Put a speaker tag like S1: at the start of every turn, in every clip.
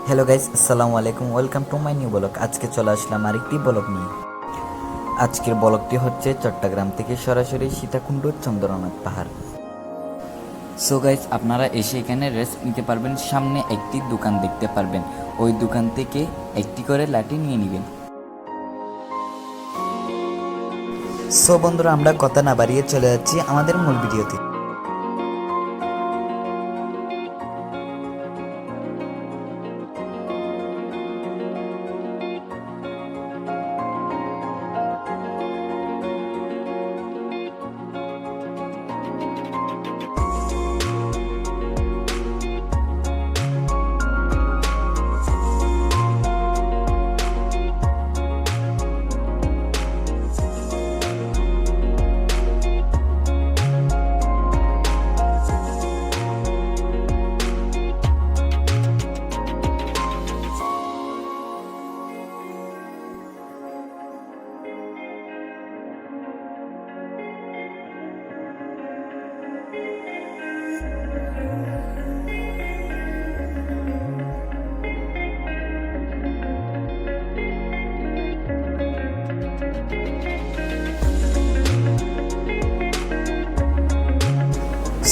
S1: Hello guys, আসসালামু আলাইকুম। Welcome to my new blog. আজকে চলে আসলাম আরেকটি ব্লগ নিয়ে। আজকের ব্লগটি হচ্ছে চট্টগ্রাম থেকে সরাসরি সীতাকুণ্ড চন্দ্রনাথ পাহাড়। সো গাইস, আপনারা এসে এখানে রেস্ট নিতে পারবেন। সামনে একটি দোকান দেখতে পারবেন, ওই দোকান থেকে একটি করে লাঠি নিয়ে নেবেন। সো বন্ধুরা, আমরা কথা না বাড়িয়ে চলে যাচ্ছি আমাদের মূল ভিডিওতে।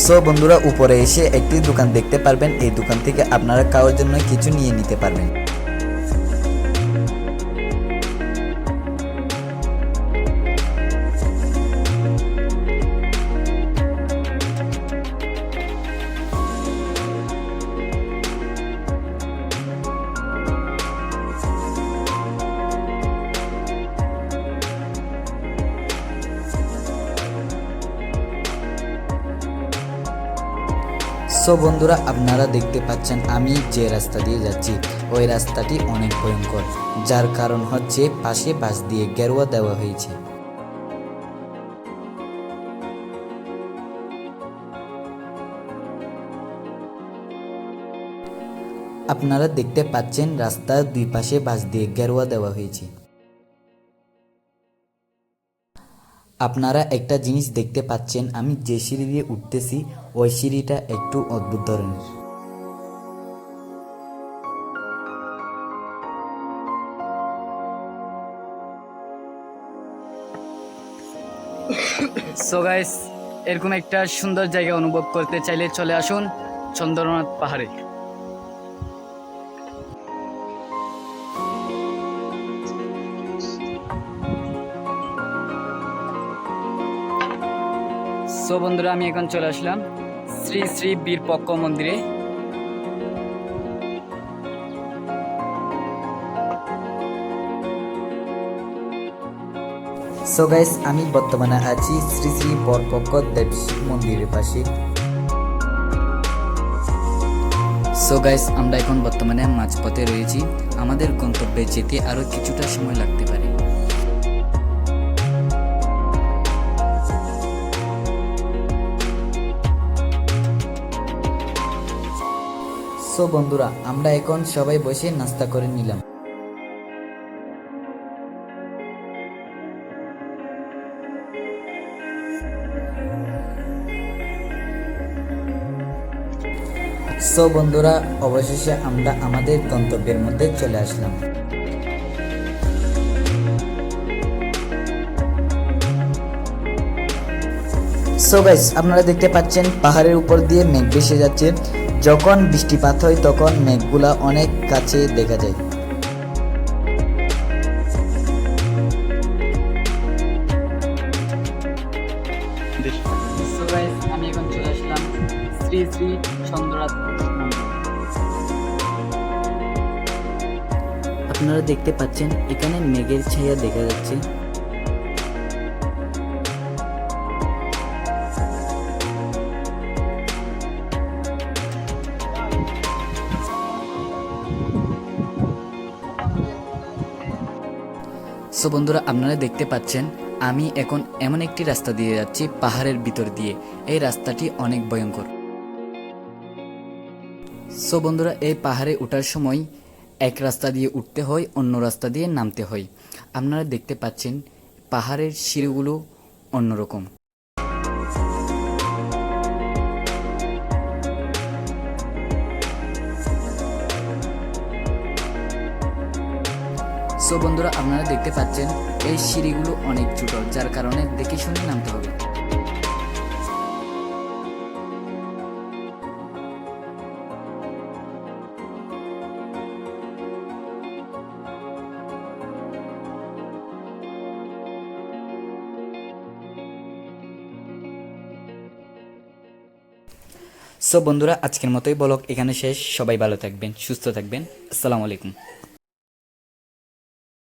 S1: সো বন্ধুরা, উপরে এসে একটি দোকান দেখতে পারবেন। এই দোকান থেকে আপনারা খাওয়ার জন্য কিছু নিয়ে নিতে পারবেন। সো বন্ধুরা, আপনারা দেখতে পাচ্ছেন আমি যে রাস্তা দিয়ে যাচ্ছি ওই রাস্তাটি অনেক ভয়ঙ্কর, যার কারণ হচ্ছে পাশে বাঁশ দিয়ে গেরুয়া দেওয়া হয়েছে। আপনারা দেখতে পাচ্ছেন রাস্তার দুই পাশে বাঁশ দিয়ে গেরুয়া দেওয়া হয়েছে। আপনারা একটা জিনিস দেখতে পাচ্ছেন, আমি যে সিঁড়ি দিয়ে উঠতেছি ওই সিঁড়িটা একটু অদ্ভুত ধরনের।
S2: সো গাইস, এরকম একটা সুন্দর জায়গা অনুভব করতে চাইলে চলে আসুন চন্দ্রনাথ পাহাড়ে। সো বন্ধুরা, আমি এখন চলে আসলাম শ্রী শ্রী বীরপক্ষ মন্দিরে।
S1: সো গাইস, আমি বর্তমানে আছি শ্রী শ্রী বরপক্ষ দেব শিব মন্দিরের পাশে।
S2: সো গাইস, আমরা এখন বর্তমানে মাঝপথে রয়েছি। আমাদের গন্তব্যে যেতে আরো কিছুটা সময় লাগতে পারে।
S1: সো বন্ধুরা, আমরা এখন সবাই বসে নাস্তা করে নিলাম। সো বন্ধুরা, অবশেষে আমরা আমাদের গন্তব্যের মধ্যে চলে আসলাম। সো গাইস, আপনারা দেখতে পাচ্ছেন পাহাড়ের উপর দিয়ে মেঘ ভেসে যাচ্ছে। যখন বৃষ্টিপাত হয় তখন মেঘগুলা অনেক কাছে দেখা যায়।
S2: সো গাইস, আমি এখন চলে আসলাম শ্রী শ্রী চন্দ্রনাথ মন্দির।
S1: আপনারা দেখতে পাচ্ছেন এখানে মেঘের ছায়া দেখা যাচ্ছে।
S2: সো বন্ধুরা, আপনারা দেখতে পাচ্ছেন আমি এখন এমন একটি রাস্তা দিয়ে যাচ্ছি পাহাড়ের ভিতর দিয়ে। এই রাস্তাটি অনেক ভয়ঙ্কর। সো বন্ধুরা, এই পাহাড়ে ওঠার সময় এক রাস্তা দিয়ে উঠতে হয়, অন্য রাস্তা দিয়ে নামতে হয়। আপনারা দেখতে পাচ্ছেন পাহাড়ের সিঁড়িগুলো অন্যরকম। সো বন্ধুরা, আপনারা দেখতে পাচ্ছেন এই সিঁড়িগুলো অনেক ছোট, যার কারণে দেখে শুনে নামতে হবে। সো বন্ধুরা, আজকের মতোই ব্লগ এখানে শেষ। সবাই ভালো থাকবেন, সুস্থ থাকবেন। আসসালামু আলাইকুম।